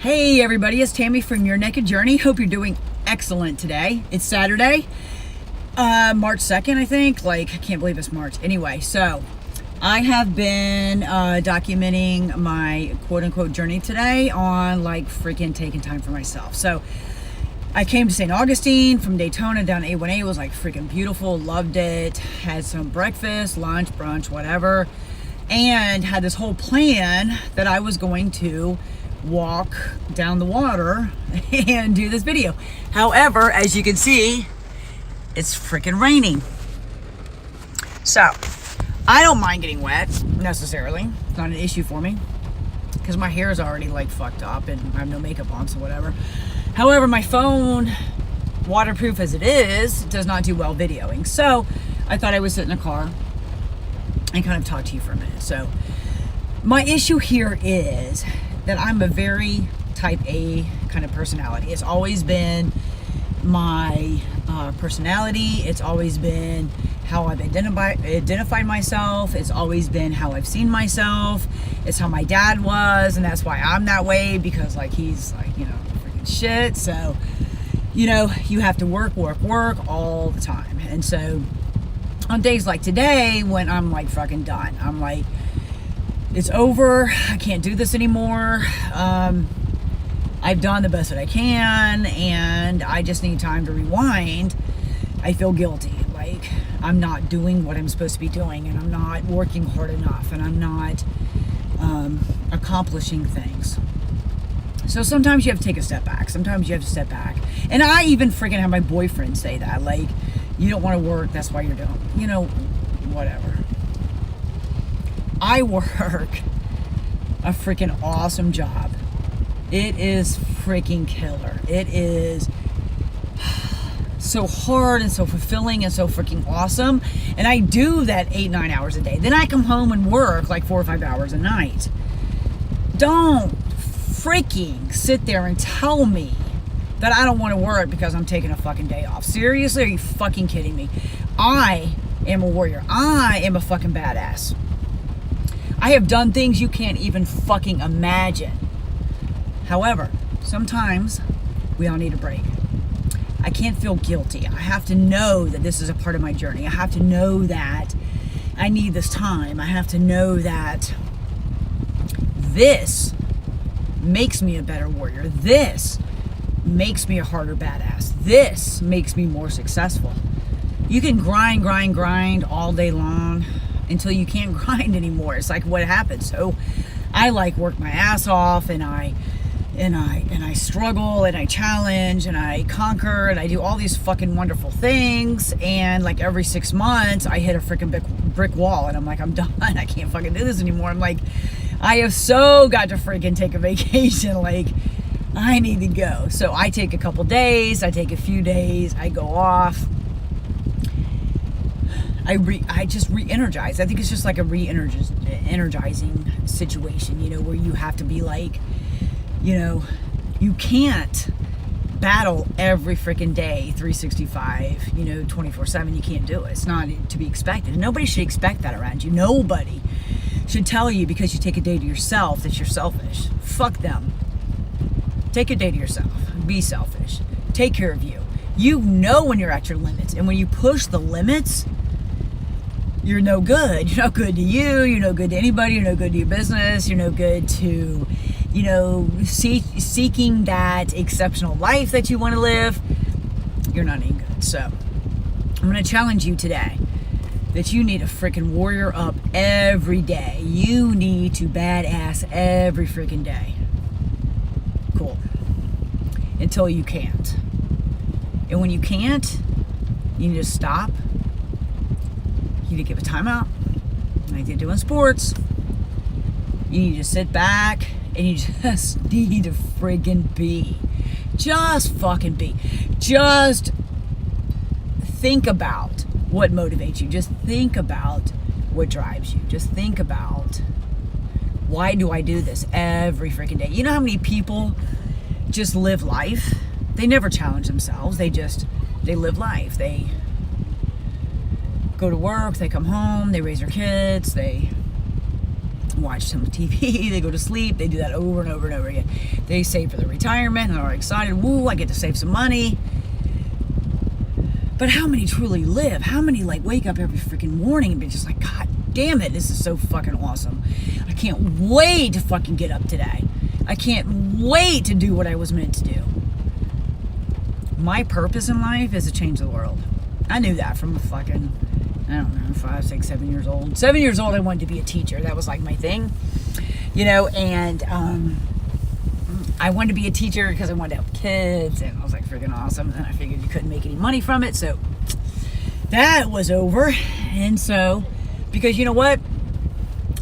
Hey everybody, it's Tammy from Your Naked Journey. Hope you're doing excellent today. It's Saturday, March 2nd, I think. I can't believe it's March. Anyway, so I have been documenting my quote-unquote journey today on freaking taking time for myself. So I came to St. Augustine from Daytona down to A1A. It was freaking beautiful, loved it. Had some breakfast, lunch, brunch, whatever, and had this whole plan that I was going to walk down the water and do this video. However, as you can see, it's freaking raining. So I don't mind getting wet necessarily. It's not an issue for me because my hair is already fucked up and I have no makeup on, so whatever. However, my phone, waterproof as it is, does not do well videoing. So I thought I would sit in a car and kind of talk to you for a minute. So my issue here is that I'm a very type A kind of personality. It's always been my personality. It's always been how I've identified myself. It's always been how I've seen myself. It's how my dad was, and that's why I'm that way, because he's freaking shit. So, you have to work all the time. And so on days like today, when I'm fucking done, I'm it's over. I can't do this anymore. I've done the best that I can, and I just need time to rewind. I feel guilty. I'm not doing what I'm supposed to be doing, and I'm not working hard enough, and I'm not accomplishing things. So sometimes you have to take a step back. Sometimes you have to step back. And I even freaking have my boyfriend say that. You don't want to work, that's why you're doing, whatever. I work a freaking awesome job. It is freaking killer. It is so hard and so fulfilling and so freaking awesome. And I do that 8-9 hours a day. Then I come home and work 4 or 5 hours a night. Don't freaking sit there and tell me that I don't want to work because I'm taking a fucking day off. Seriously, are you fucking kidding me? I am a warrior. I am a fucking badass. I have done things you can't even fucking imagine. However, sometimes we all need a break. I can't feel guilty. I have to know that this is a part of my journey. I have to know that I need this time. I have to know that this makes me a better warrior. This makes me a harder badass. This makes me more successful. You can grind all day long until you can't grind anymore. It's what happens. So I work my ass off, and I struggle, and I challenge, and I conquer, and I do all these fucking wonderful things, and every 6 months I hit a freaking brick wall, and I'm done. I can't fucking do this anymore. I have so got to freaking take a vacation. I need to go. So I take a couple days, I take a few days, I go off. I just re-energize. I think it's just a re-energizing situation, where you have to be you can't battle every freaking day, 365, 24/7. You can't do it. It's not to be expected. And nobody should expect that around you. Nobody should tell you because you take a day to yourself that you're selfish. Fuck them. Take a day to yourself. Be selfish. Take care of you. You know when you're at your limits. And when you push the limits, you're no good. You're no good to you. You're no good to anybody. You're no good to your business. You're no good to, seeking that exceptional life that you want to live. You're not any good. So I'm going to challenge you today that you need to freaking warrior up every day. You need to badass every freaking day. Cool. Until you can't. And when you can't, you need to stop. You need to give a timeout, like they do in sports. You need to sit back, and you just need to friggin' be. Just fucking be. Just think about what motivates you. Just think about what drives you. Just think about, why do I do this every freaking day? You know how many people just live life? They never challenge themselves. They live life. They go to work, they come home, they raise their kids, they watch some TV, they go to sleep, they do that over and over and over again. They save for their retirement and are excited, woo, I get to save some money. But how many truly live? How many like wake up every freaking morning and be just like, God damn it, this is so fucking awesome. I can't wait to fucking get up today. I can't wait to do what I was meant to do. My purpose in life is to change the world. I knew that from fucking, I don't know, 5, 6, 7 years old. 7 years old, I wanted to be a teacher. That was like my thing, you know, and I wanted to be a teacher because I wanted to help kids, and I was like freaking awesome. And I figured you couldn't make any money from it, so that was over. And so, because you know what?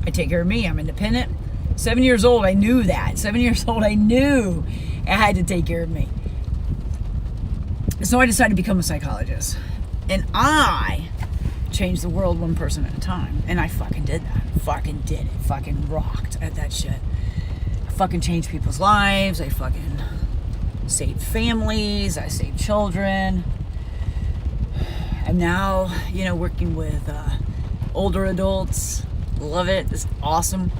I take care of me. I'm independent. 7 years old, I knew that. 7 years old, I knew I had to take care of me. So I decided to become a psychologist. And I changed the world one person at a time. And I fucking did that. Fucking did it. Fucking rocked at that shit. I fucking changed people's lives. I fucking saved families. I saved children. I'm now, you know, working with older adults. Love it. It's awesome.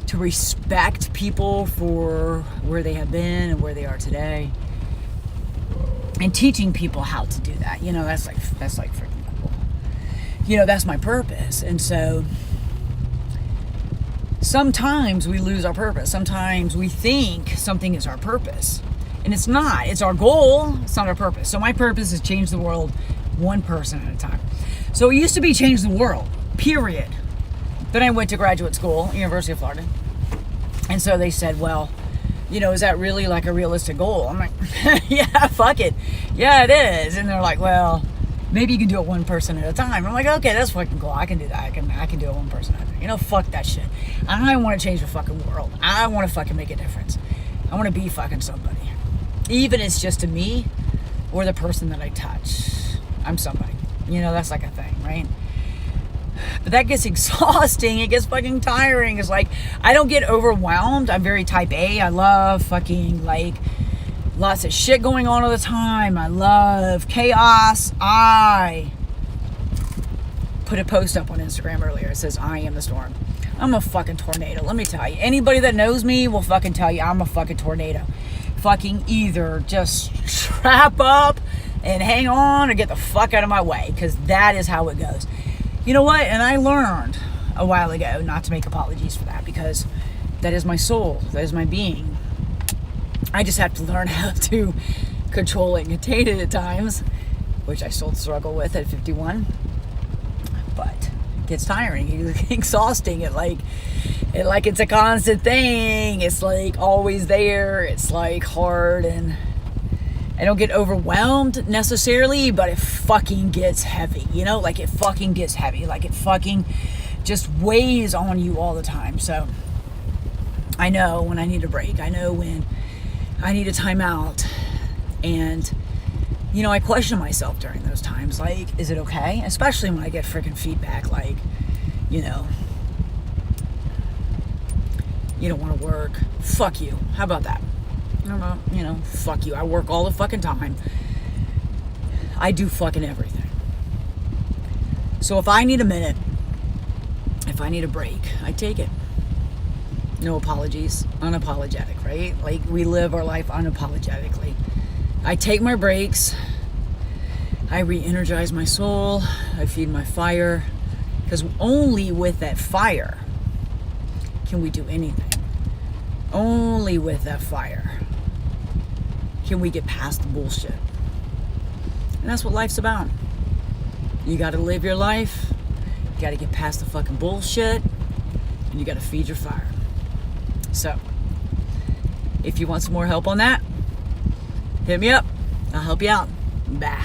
To respect people for where they have been and where they are today. And teaching people how to do that. You know, that's like freaking cool. You know, that's my purpose. And so sometimes we lose our purpose. Sometimes we think something is our purpose. And it's not. It's our goal. It's not our purpose. So my purpose is change the world one person at a time. So it used to be change the world, period. Then I went to graduate school, University of Florida. And so they said, well, you know, is that really like a realistic goal? I'm like, yeah, fuck it. Yeah, it is. And they're like, well, maybe you can do it one person at a time. I'm like, okay, that's fucking cool. I can do that. I can do it one person at a time. You know, fuck that shit. I want to change the fucking world. I want to fucking make a difference. I want to be fucking somebody. Even if it's just to me or the person that I touch. I'm somebody. You know, that's like a thing, right? But that gets exhausting. It gets fucking tiring. It's like, I don't get overwhelmed. I'm very type A. I love fucking like lots of shit going on all the time. I love chaos. I put a post up on Instagram earlier. It says, I am the storm. I'm a fucking tornado. Let me tell you. Anybody that knows me will fucking tell you I'm a fucking tornado. Fucking either just strap up and hang on or get the fuck out of my way, because that is how it goes. You know what? And I learned a while ago not to make apologies for that, because that is my soul. That is my being. I just have to learn how to control it and contain it at times, which I still struggle with at 51. But it gets tiring. It's exhausting. It's a constant thing. It's like always there. It's like hard, and I don't get overwhelmed necessarily, but it fucking gets heavy, you know, like it fucking gets heavy, like it fucking just weighs on you all the time. So I know when I need a break. I know when I need a time out. And, you know, I question myself during those times, like, is it okay? Especially when I get freaking feedback, like, you know, you don't want to work. Fuck you. How about that? You know, fuck you. I work all the fucking time. I do fucking everything. So if I need a minute, if I need a break, I take it. No apologies. Unapologetic, right? Like, we live our life unapologetically. I take my breaks. I re-energize my soul. I feed my fire. Because only with that fire can we do anything. Only with that fire can we get past the bullshit. And that's what life's about. You gotta live your life. You gotta get past the fucking bullshit. And you gotta feed your fire. So, if you want some more help on that, hit me up. I'll help you out. Bye.